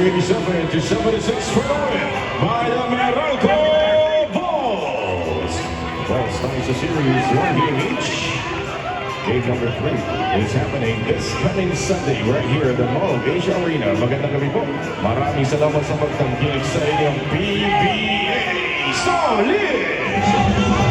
87 to 76 for the win by the Meralco Bulls. Bulls starts the series 1 game each. Game number 3 is happening this coming Sunday right here at the Mall of Asia Arena. Magandang gabi po. Maraming salamat sa pagtangkilik sa inyong PBA Solid!